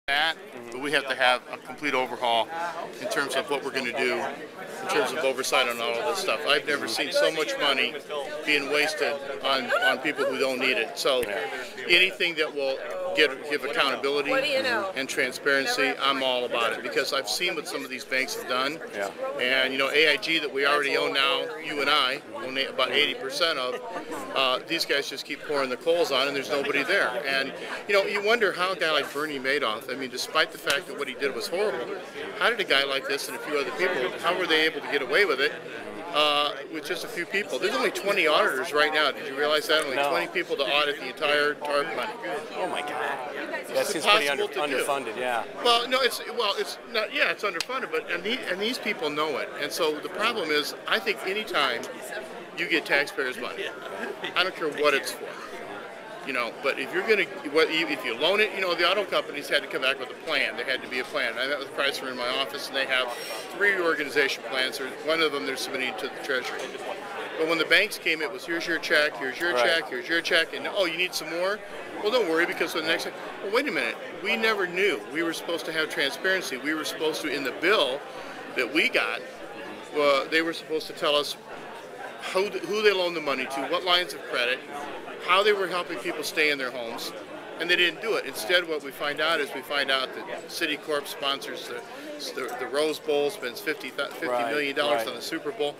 that, but we have to have a complete overhaul in terms of what we're going to do in terms of oversight on all of this stuff. I've never seen so much money being wasted on people who don't need it. So anything that will give accountability and transparency, I'm all about it, because I've seen what some of these banks have done. And, you know, AIG that we already own now, you and I own about 80% of, these guys just keep pouring the coals on and there's nobody there. And, you know, you wonder how a guy like Bernie Madoff, I mean, despite the fact that what he did was horrible, how did a guy like this and a few other people, how were they able to get away with it with just a few people? There's only 20 auditors right now. Did you realize that? Only 20 people to audit the entire TARP money. Oh my God. That seems pretty underfunded, yeah. Well, no, it's not. Yeah, it's underfunded, but and these people know it. And so the problem is, I think any time you get taxpayers' money, I don't care what it's for. You know, but if you're going to, if you loan it, you know, the auto companies had to come back with a plan. There had to be a plan. I met with Chrysler in my office, and they have 3 reorganization plans. One of them they're submitting to the Treasury. But when the banks came, it was here's your check, here's your check, here's your check, and oh, you need some more? Well, don't worry, because for the next, well, wait a minute. We never knew. We were supposed to have transparency. We were supposed to, in the bill that we got, they were supposed to tell us who they loaned the money to, what lines of credit, how they were helping people stay in their homes, and they didn't do it. Instead, what we find out is that Citicorp sponsors the Rose Bowl, spends $50 million on the Super Bowl.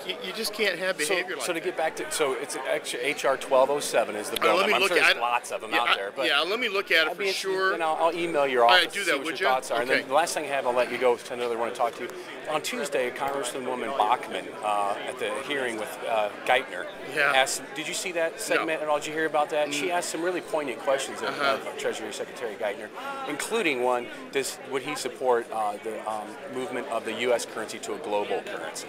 You just can't have behavior like that. So to get back to, so it's actually HR1207 is the bill. I'm sure there's lots of them out there. But yeah, let me look at it for sure. And I'll email your office. All right, do that, would you? Thoughts are. Okay. And then the last thing I have, I'll let you go, because I know they want to talk to you. On Tuesday, Congresswoman Bachmann at the hearing with Geithner asked, did you see that segment at all? Did you hear about that? She asked some really poignant questions of Treasury Secretary Geithner, including one, would he support the movement of the U.S. currency to a global currency?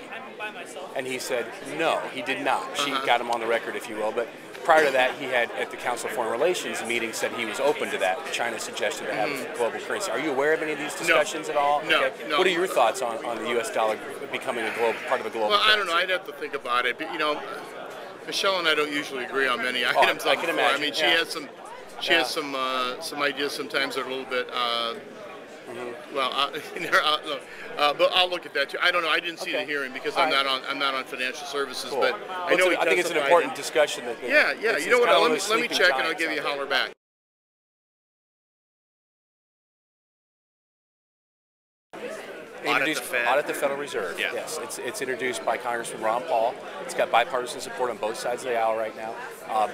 And he said no, he did not. She got him on the record, if you will. But prior to that, he had, at the Council of Foreign Relations meeting, said he was open to that. China's suggestion to have a global currency. Are you aware of any of these discussions at all? No, okay. What are your thoughts on the U.S. dollar becoming part of a global currency? I don't know. I'd have to think about it. But, you know, Michelle and I don't usually agree on many items. I can imagine. I mean, she has some ideas sometimes that are a little bit. Well, but I'll look at that too. I don't know. I didn't see the hearing because I'm not on financial services. Cool. But I know I think it's an important discussion. Yeah. You know what? Let me check and I'll give you a holler back. Audit the Federal Reserve. Yeah. Yes, it's introduced by Congressman Ron Paul. It's got bipartisan support on both sides of the aisle right now.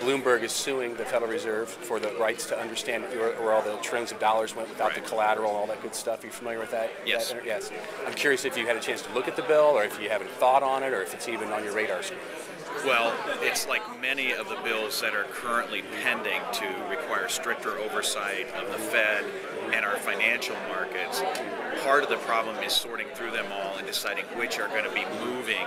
Bloomberg is suing the Federal Reserve for the rights to understand where all the trillions of dollars went without the collateral and all that good stuff. Are you familiar with that? Yes. Yes. I'm curious if you had a chance to look at the bill, or if you haven't thought on it, or if it's even on your radar screen. Well, it's like many of the bills that are currently pending to require stricter oversight of the Fed and our financial markets. Part of the problem is sorting through them all and deciding which are going to be moving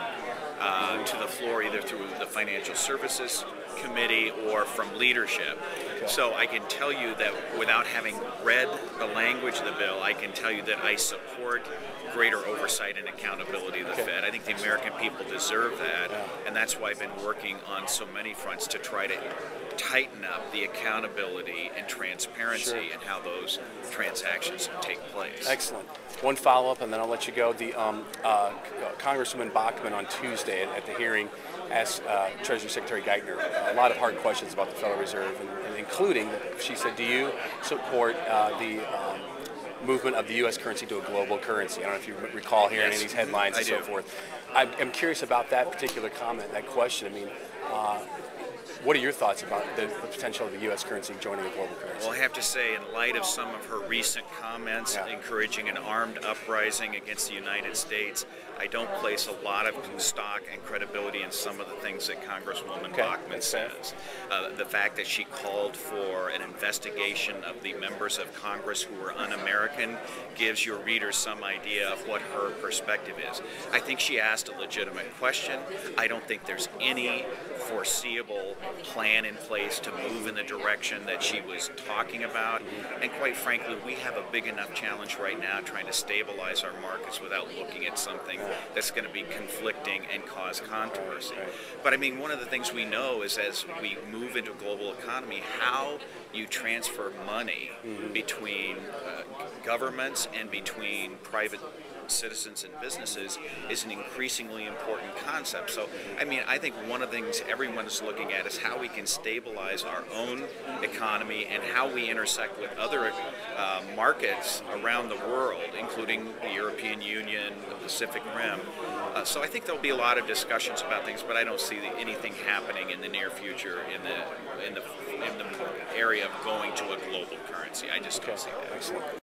to the floor, either through the Financial Services Committee or from leadership. Okay. So I can tell you that without having read the language of the bill, I can tell you that I support greater oversight and accountability of the Fed. I think the American people deserve that, and that's why I've been working on so many fronts to try to tighten up the accountability and transparency in how those transactions take place. Excellent. One follow-up, and then I'll let you go. The Congresswoman Bachmann on Tuesday at the hearing asked Treasury Secretary Geithner a lot of hard questions about the Federal Reserve, and including, she said, do you support the movement of the U.S. currency to a global currency? I don't know if you recall hearing any of these headlines and so forth. I'm curious about that particular comment, that question. I mean, what are your thoughts about the potential of the U.S. currency joining a global currency? Well, I have to say, in light of some of her recent comments encouraging an armed uprising against the United States, I don't place a lot of stock and credibility in some of the things that Congresswoman Bachmann says. The fact that she called for an investigation of the members of Congress who were un-American gives your readers some idea of what her perspective is. I think she asked a legitimate question. I don't think there's any foreseeable plan in place to move in the direction that she was talking about. And quite frankly, we have a big enough challenge right now trying to stabilize our markets without looking at something that's going to be conflicting and cause controversy. But I mean, one of the things we know is as we move into a global economy, how you transfer money between governments and between private citizens and businesses is an increasingly important concept. So, I mean, I think one of the things everyone is looking at is how we can stabilize our own economy and how we intersect with other markets around the world, including the European Union, the Pacific Rim. So I think there'll be a lot of discussions about things, but I don't see anything happening in the near future in the area of going to a global currency. I just don't see that. Excellent.